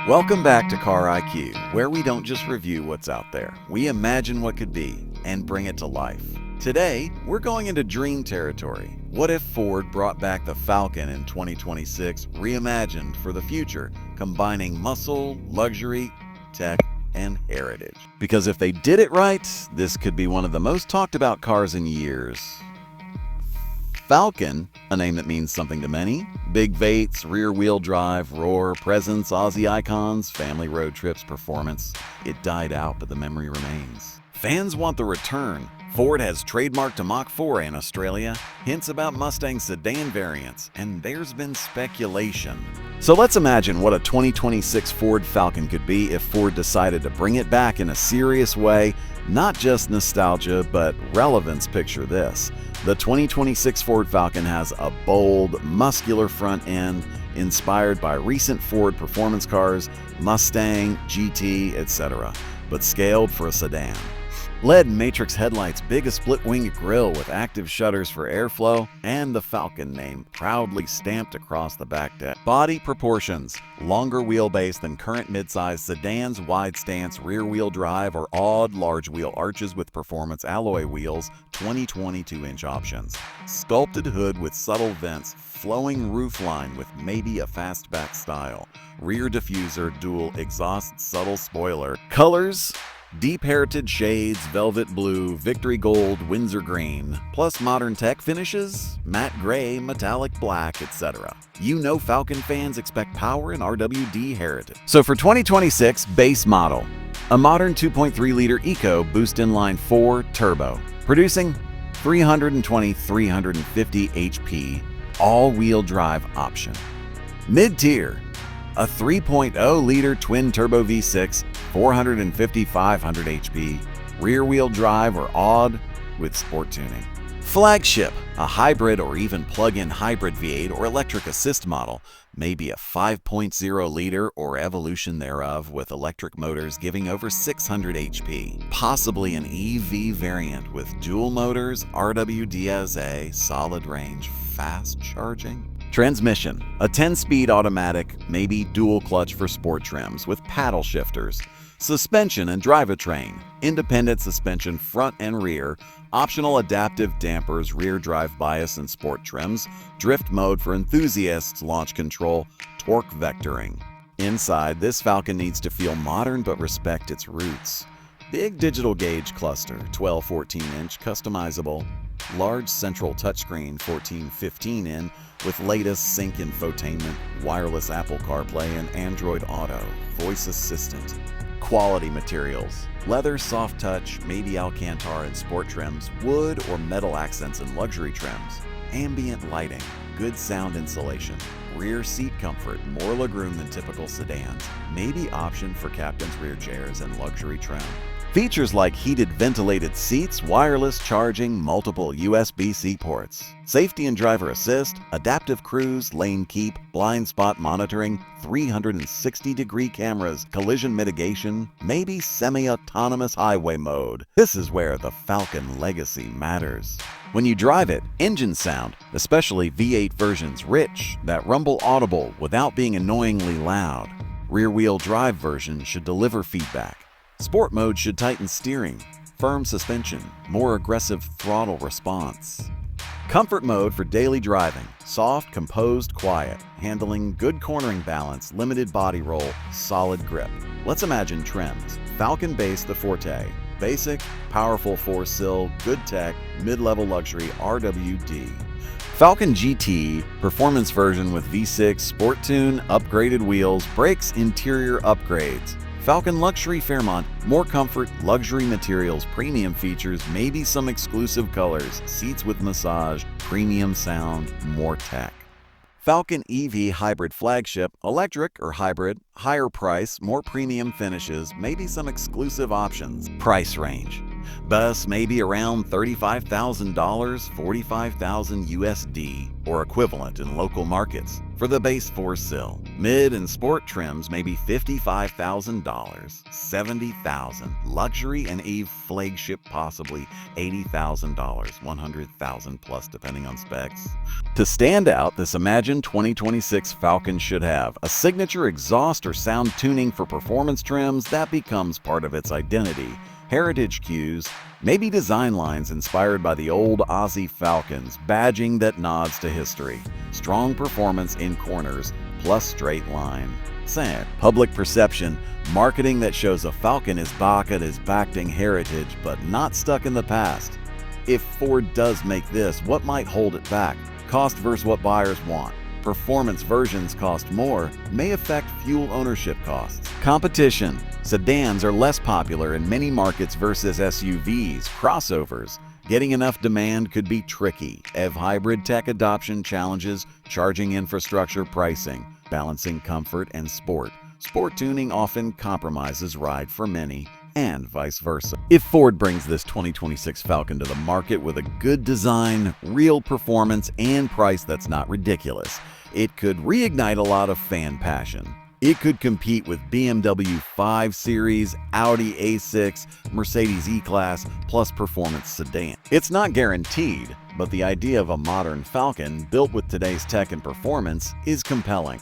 Welcome back to Car IQ, where we don't just review what's out there. We imagine what could be and bring it to life. Today, we're going into dream territory. What if Ford brought back the Falcon in 2026, reimagined for the future, combining muscle, luxury, tech, and heritage? Because if they did it right, this could be one of the most talked about cars in years. Falcon, a name that means something to many. Big Vates, rear-wheel drive, roar, presence, Aussie icons, family road trips, performance. It died out, but the memory remains. Fans want the return. Ford has trademarked a Mach 4 in Australia, hints about Mustang sedan variants, and there's been speculation. So let's imagine what a 2026 Ford Falcon could be if Ford decided to bring it back in a serious way, not just nostalgia, but relevance. Picture this. The 2026 Ford Falcon has a bold, muscular front end inspired by recent Ford performance cars, Mustang, GT, etc., but scaled for a sedan. LED matrix headlights, big a split-winged grille with active shutters for airflow, and the Falcon name proudly stamped across the back deck. Body proportions: longer wheelbase than current midsize sedans, wide stance rear-wheel drive, or odd large wheel arches with performance alloy wheels, 22-inch options. Sculpted hood with subtle vents, flowing roofline with maybe a fastback style. Rear diffuser, dual exhaust, subtle spoiler. Colors: deep heritage shades, velvet blue, victory gold, Windsor green, plus modern tech finishes, matte gray, metallic black, etc. You know Falcon fans expect power and RWD heritage. So for 2026 base model, a modern 2.3-liter Eco boost inline 4 turbo, producing 320-350 HP, all-wheel drive option. Mid-tier, a 3.0-liter twin-turbo V6, 450-500 HP, rear-wheel drive or odd with sport tuning. Flagship, a hybrid or even plug-in hybrid V8 or electric assist model, maybe a 5.0-liter or evolution thereof with electric motors giving over 600 HP. Possibly an EV variant with dual motors, RWDSA, solid range, fast charging. Transmission, a 10-speed automatic, maybe dual clutch for sport trims with paddle shifters. Suspension and drivetrain, independent suspension front and rear, optional adaptive dampers, rear drive bias and sport trims, drift mode for enthusiasts, launch control, torque vectoring. Inside, this Falcon needs to feel modern but respect its roots. Big digital gauge cluster, 12-14-inch customizable. Large central touchscreen, 14-15 with latest sync infotainment, wireless Apple CarPlay and Android Auto, voice assistant. Quality materials: leather, soft touch, maybe Alcantara and sport trims, wood or metal accents and luxury trims. Ambient lighting, good sound insulation. Rear seat comfort, more legroom than typical sedans, maybe option for captain's rear chairs and luxury trim. Features like heated ventilated seats, wireless charging, multiple USB-C ports. Safety and driver assist, adaptive cruise, lane keep, blind spot monitoring, 360-degree cameras, collision mitigation, maybe semi-autonomous highway mode. This is where the Falcon legacy matters. When you drive it, engine sound, especially V8 versions, rich, that rumble audible without being annoyingly loud. Rear-wheel drive version should deliver feedback. Sport mode should tighten steering, firm suspension, more aggressive throttle response. Comfort mode for daily driving, soft, composed, quiet, handling, good cornering balance, limited body roll, solid grip. Let's imagine trims. Falcon base the Forte, basic, powerful 4-sill, good tech, mid-level luxury, RWD. Falcon GT, performance version with V6, sport tune, upgraded wheels, brakes, interior upgrades. Falcon Luxury Fairmont, more comfort, luxury materials, premium features, maybe some exclusive colors, seats with massage, premium sound, more tech. Falcon EV Hybrid Flagship, electric or hybrid, higher price, more premium finishes, maybe some exclusive options. Price range: bus maybe around $35,000, $45,000 USD. or equivalent in local markets for the base 4-sill. Mid and sport trims may be $55,000, $70,000. Luxury and Eve flagship possibly $80,000, $100,000 plus depending on specs. To stand out, this imagined 2026 Falcon should have a signature exhaust or sound tuning for performance trims that becomes part of its identity, heritage cues, maybe design lines inspired by the old Aussie Falcons, badging that nods to history, strong performance in corners, plus straight line. Sad. Public perception, marketing that shows a Falcon is back at his acting heritage but not stuck in the past. If Ford does make this, what might hold it back? Cost versus what buyers want. Performance versions cost more, may affect fuel ownership costs. Competition. Sedans are less popular in many markets versus SUVs, crossovers. Getting enough demand could be tricky. EV hybrid tech adoption challenges, charging infrastructure pricing, balancing comfort and sport. Sport tuning often compromises ride for many, and vice versa. If Ford brings this 2026 Falcon to the market with a good design, real performance, and price that's not ridiculous, it could reignite a lot of fan passion. It could compete with BMW 5 Series, Audi A6, Mercedes E-Class, plus performance sedan. It's not guaranteed, but the idea of a modern Falcon built with today's tech and performance is compelling.